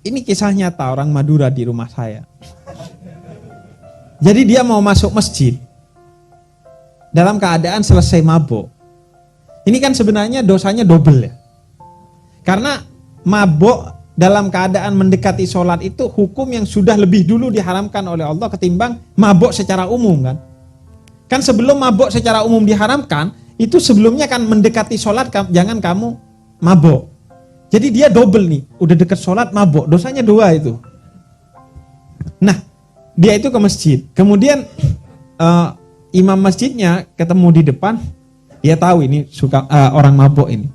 Ini kisah nyata orang Madura di rumah saya. Jadi dia mau masuk masjid dalam keadaan selesai mabuk. Ini kan sebenarnya dosanya double ya. Karena mabuk dalam keadaan mendekati sholat itu hukum yang sudah lebih dulu diharamkan oleh Allah ketimbang mabuk secara umum kan. Kan sebelum mabuk secara umum diharamkan, itu sebelumnya kan mendekati sholat jangan kamu mabuk. Jadi dia double nih, udah deket sholat mabuk, dosanya 2 itu. Nah, dia itu ke masjid. Kemudian imam masjidnya ketemu di depan, dia tahu ini suka orang mabuk ini.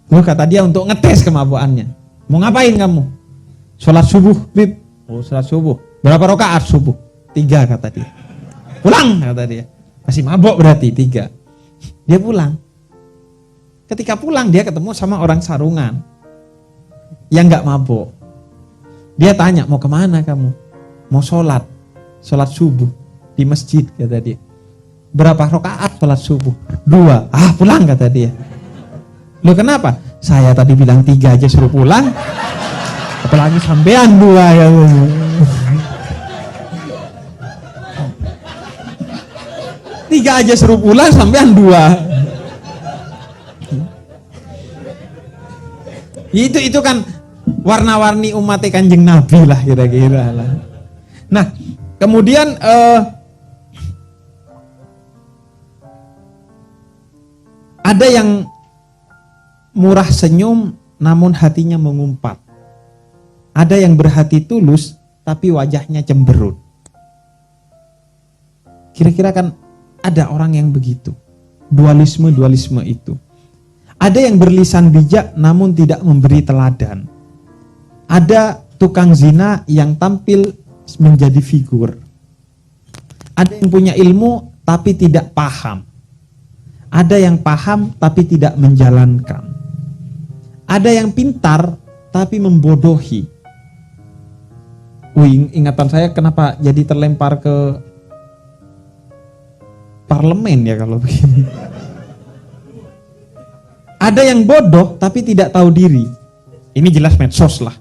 Loh, kata dia untuk ngetes kemabukannya. Mau ngapain kamu? Sholat subuh, Bib. Oh, sholat subuh. Berapa rakaat subuh? 3 kata dia. Pulang kata dia. Masih mabuk berarti 3. Dia pulang. Ketika pulang dia ketemu sama orang sarungan yang nggak mabuk. Dia tanya, mau kemana kamu? Mau sholat subuh di masjid kata dia. Berapa rakaat sholat subuh? 2. Ah, pulang kata dia. Loh kenapa? Saya tadi bilang 3 aja suruh pulang. Apalagi sampean 2 ya. Tiga aja suruh pulang, sampean 2. Itu kan warna-warni umat Kanjeng Nabi lah kira-kira lah. Nah, kemudian ada yang murah senyum namun hatinya mengumpat. Ada yang berhati tulus tapi wajahnya cemberut. Kira-kira kan ada orang yang begitu. Dualisme itu. Ada yang berlisan bijak namun tidak memberi teladan. Ada tukang zina yang tampil menjadi figur. Ada yang punya ilmu tapi tidak paham. Ada yang paham tapi tidak menjalankan. Ada yang pintar tapi membodohi. Ingatan saya kenapa jadi terlempar ke parlemen ya kalau begini. Ada yang bodoh tapi tidak tahu diri. Ini jelas medsos lah.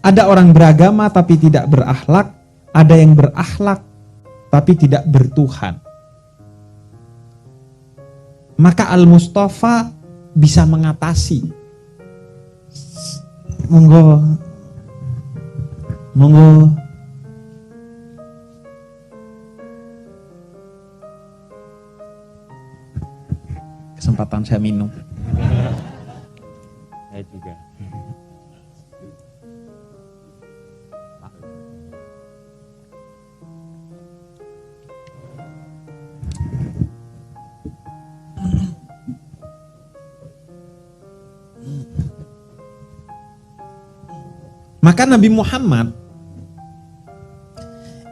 Ada orang beragama tapi tidak berakhlak. Ada yang berakhlak tapi tidak bertuhan. Maka Al-Mustafa bisa mengatasi. Monggo. Kesempatan saya minum. Saya juga. Maka Nabi Muhammad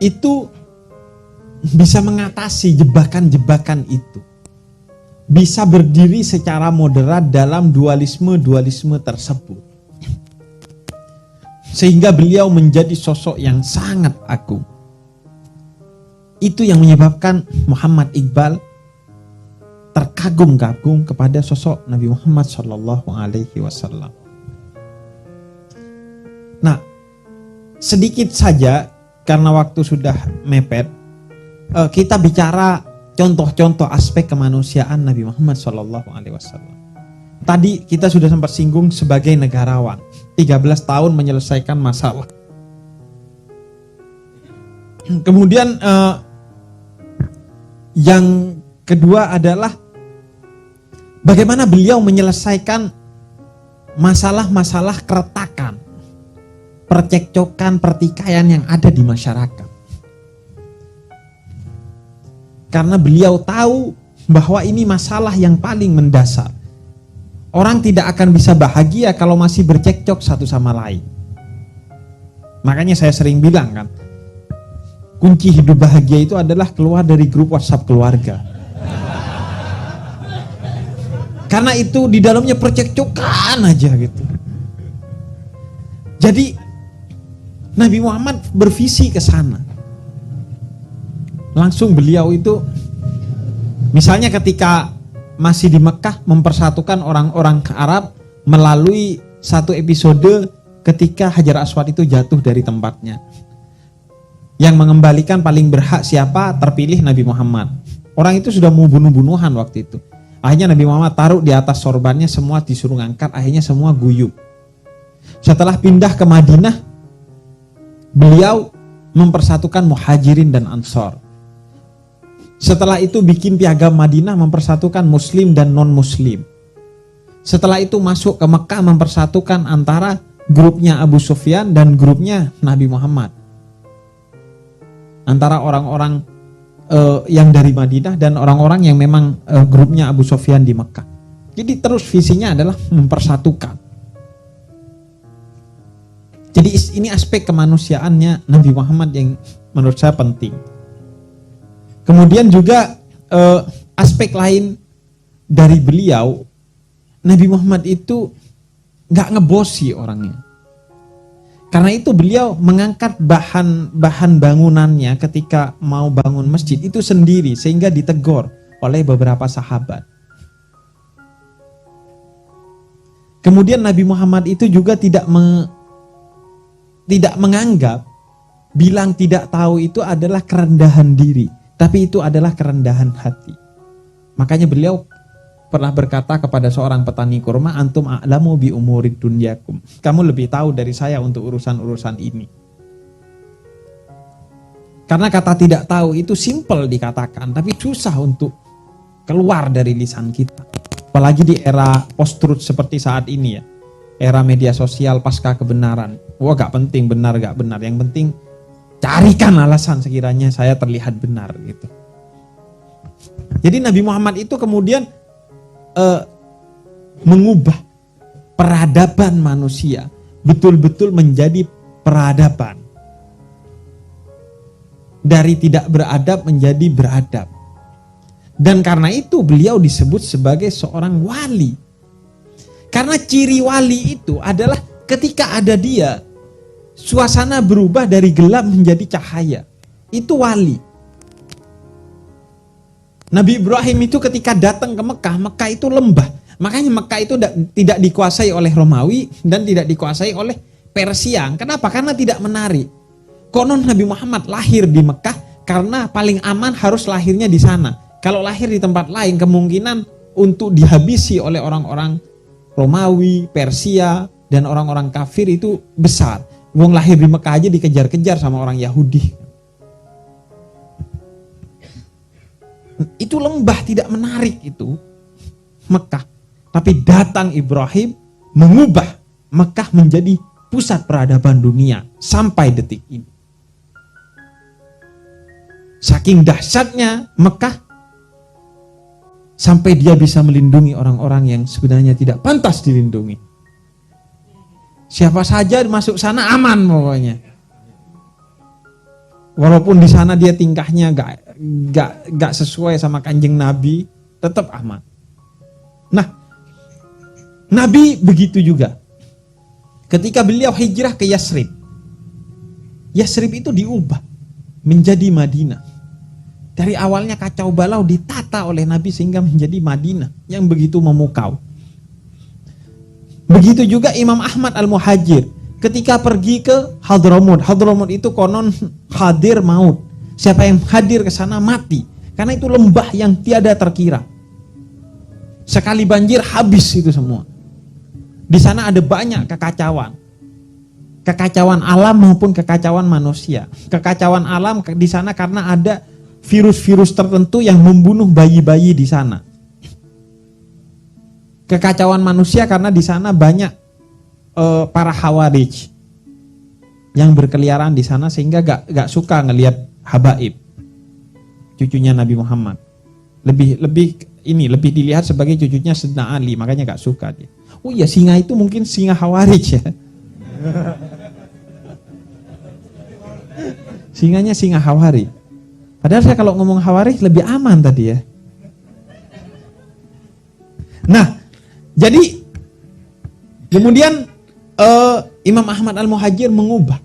itu bisa mengatasi jebakan-jebakan itu. Bisa berdiri secara moderat dalam dualisme tersebut. Sehingga beliau menjadi sosok yang sangat agung. Itu yang menyebabkan Muhammad Iqbal terkagum-kagum kepada sosok Nabi Muhammad SAW. Nah, sedikit saja karena waktu sudah mepet, kita bicara contoh-contoh aspek kemanusiaan Nabi Muhammad SAW. Tadi kita sudah sempat singgung sebagai negarawan, 13 tahun menyelesaikan masalah. Kemudian yang kedua adalah bagaimana beliau menyelesaikan masalah-masalah keretakan, percekcokan, pertikaian yang ada di masyarakat. Karena beliau tahu bahwa ini masalah yang paling mendasar. Orang tidak akan bisa bahagia kalau masih bercekcok satu sama lain. Makanya saya sering bilang kan, kunci hidup bahagia itu adalah keluar dari grup WhatsApp keluarga. Karena itu di dalamnya percekcokan aja gitu. Jadi Nabi Muhammad bervisi ke sana. Langsung beliau itu misalnya ketika masih di Mekah mempersatukan orang-orang Arab melalui satu episode ketika Hajar Aswad itu jatuh dari tempatnya. Yang mengembalikan paling berhak siapa? Terpilih Nabi Muhammad. Orang itu sudah mau bunuh-bunuhan waktu itu. Akhirnya Nabi Muhammad taruh di atas sorbannya, semua disuruh ngangkat, akhirnya semua guyup. Setelah pindah ke Madinah, beliau mempersatukan Muhajirin dan Ansor. Setelah itu bikin piagam Madinah mempersatukan Muslim dan non-Muslim. Setelah itu masuk ke Mekah mempersatukan antara grupnya Abu Sufyan dan grupnya Nabi Muhammad. Antara orang-orang yang dari Madinah dan orang-orang yang memang grupnya Abu Sufyan di Mekah. Jadi terus visinya adalah mempersatukan. Jadi ini aspek kemanusiaannya Nabi Muhammad yang menurut saya penting. Kemudian juga aspek lain dari beliau, Nabi Muhammad itu nggak ngebosi orangnya. Karena itu beliau mengangkat bahan bangunannya ketika mau bangun masjid itu sendiri sehingga ditegur oleh beberapa sahabat. Kemudian Nabi Muhammad itu juga tidak menganggap bilang tidak tahu itu adalah kerendahan diri, tapi itu adalah kerendahan hati. Makanya beliau pernah berkata kepada seorang petani kurma, antum a'lamu bi umurid dunyakum. Kamu lebih tahu dari saya untuk urusan-urusan ini. Karena kata tidak tahu itu simple dikatakan, tapi susah untuk keluar dari lisan kita. Apalagi di era post-truth seperti saat ini ya. Era media sosial pasca kebenaran. Wah, gak penting benar gak benar. Yang penting carikan alasan sekiranya saya terlihat benar gitu. Jadi Nabi Muhammad itu kemudian mengubah peradaban manusia betul-betul menjadi peradaban. Dari tidak beradab menjadi beradab. Dan karena itu beliau disebut sebagai seorang wali. Karena ciri wali itu adalah ketika ada dia, suasana berubah dari gelap menjadi cahaya. Itu wali. Nabi Ibrahim itu ketika datang ke Mekah, Mekah itu lembah. Makanya Mekah itu tidak dikuasai oleh Romawi dan tidak dikuasai oleh Persia. Kenapa? Karena tidak menarik. Konon Nabi Muhammad lahir di Mekah karena paling aman harus lahirnya di sana. Kalau lahir di tempat lain kemungkinan untuk dihabisi oleh orang-orang Romawi, Persia, dan orang-orang kafir itu besar. Wong lahir di Mekah aja dikejar-kejar sama orang Yahudi. Itu lembah tidak menarik itu Mekah. Tapi datang Ibrahim mengubah Mekah menjadi pusat peradaban dunia sampai detik ini. Saking dahsyatnya Mekah sampai dia bisa melindungi orang-orang yang sebenarnya tidak pantas dilindungi. Siapa saja masuk sana aman pokoknya. Walaupun di sana dia tingkahnya gak sesuai sama kanjeng Nabi, tetap aman. Nah, Nabi begitu juga. Ketika beliau hijrah ke Yasrib, Yasrib itu diubah menjadi Madinah. Dari awalnya kacau balau ditata oleh Nabi sehingga menjadi Madinah yang begitu memukau. Begitu juga Imam Ahmad Al-Muhajir ketika pergi ke Hadramut. Hadramut itu konon hadir maut. Siapa yang hadir ke sana mati. Karena itu lembah yang tiada terkira. Sekali banjir habis itu semua. Di sana ada banyak kekacauan. Kekacauan alam maupun kekacauan manusia. Kekacauan alam di sana karena ada virus-virus tertentu yang membunuh bayi-bayi di sana. Kekacauan manusia karena di sana banyak para khawarij yang berkeliaran di sana sehingga gak suka ngelihat Habaib, cucunya Nabi Muhammad. Lebih dilihat sebagai cucunya Sayyidina Ali, makanya gak suka dia. Oh iya, singa itu mungkin singa khawarij ya. Singanya singa khawarij. Padahal saya kalau ngomong khawarij lebih aman tadi ya. Nah, jadi kemudian Imam Ahmad Al-Muhajir mengubah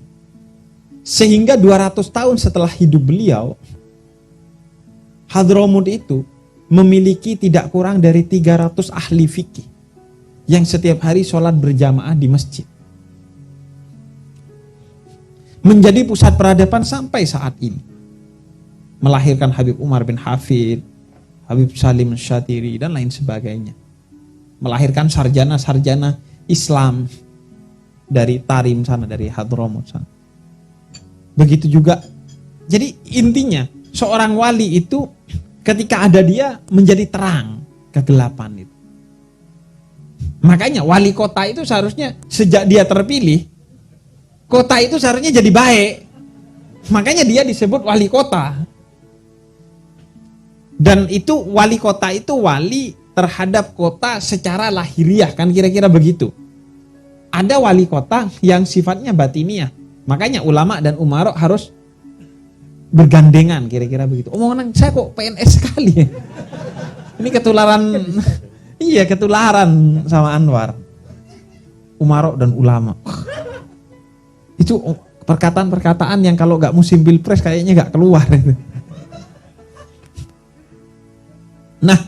sehingga 200 tahun setelah hidup beliau, Hadramut itu memiliki tidak kurang dari 300 ahli fikih. yang setiap hari sholat berjamaah di masjid. Menjadi pusat peradaban sampai saat ini. Melahirkan Habib Umar bin Hafid, Habib Salim Syatiri, dan lain sebagainya. Melahirkan sarjana-sarjana Islam dari Tarim sana, dari Hadramut sana. Begitu juga. Jadi intinya seorang wali itu ketika ada dia menjadi terang kegelapan itu. Makanya wali kota itu seharusnya sejak dia terpilih, kota itu seharusnya jadi baik. Makanya dia disebut wali kota. Dan itu wali kota itu wali terhadap kota secara lahiriah, kan kira-kira begitu. Ada wali kota yang sifatnya batiniah. Makanya ulama dan umarok harus bergandengan, kira-kira begitu. Omongan saya kok PNS sekali ya. Ini ketularan, iya ketularan sama Anwar. Umarok dan ulama. Itu perkataan-perkataan yang kalau gak musim pilpres kayaknya gak keluar. Nah,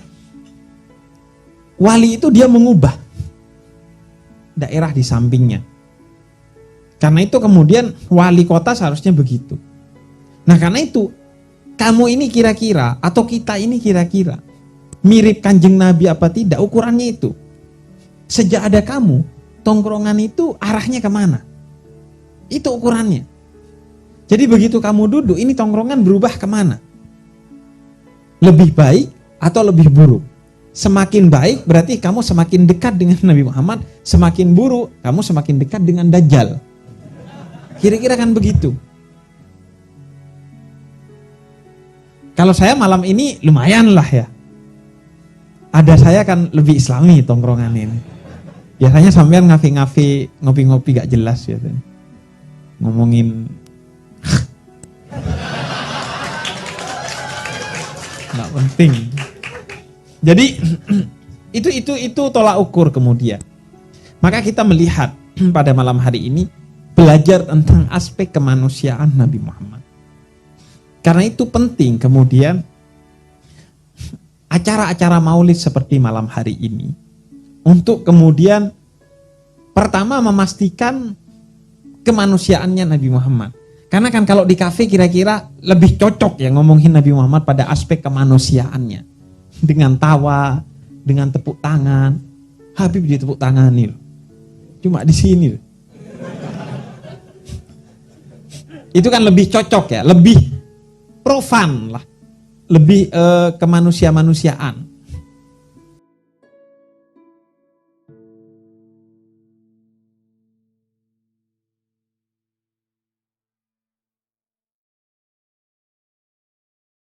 wali itu dia mengubah daerah di sampingnya. Karena itu kemudian wali kota seharusnya begitu. Nah karena itu kamu ini kira-kira atau kita ini kira-kira mirip Kanjeng Nabi apa tidak, ukurannya itu. Sejak ada kamu, tongkrongan itu arahnya kemana? Itu ukurannya. Jadi begitu kamu duduk, ini tongkrongan berubah kemana? Lebih baik atau lebih buruk? Semakin baik berarti kamu semakin dekat dengan Nabi Muhammad, semakin buruk kamu semakin dekat dengan Dajjal. Kira-kira kan begitu. Kalau saya malam ini lumayan lah ya. Ada saya kan lebih islami tongkrongan ini. Biasanya sampean ngafi-ngafi, ngopi-ngopi gak jelas ya. Ngomongin gak penting. Jadi itu tolak ukur kemudian. Maka kita melihat pada malam hari ini belajar tentang aspek kemanusiaan Nabi Muhammad. Karena itu penting kemudian acara-acara maulid seperti malam hari ini untuk kemudian pertama memastikan kemanusiaannya Nabi Muhammad. Karena kan kalau di kafe kira-kira lebih cocok ya ngomongin Nabi Muhammad pada aspek kemanusiaannya. Dengan tawa, dengan tepuk tangan. Habib ditepuk tangan nih. Cuma di sini. Itu kan lebih cocok ya, lebih profan lah, lebih kemanusiaan.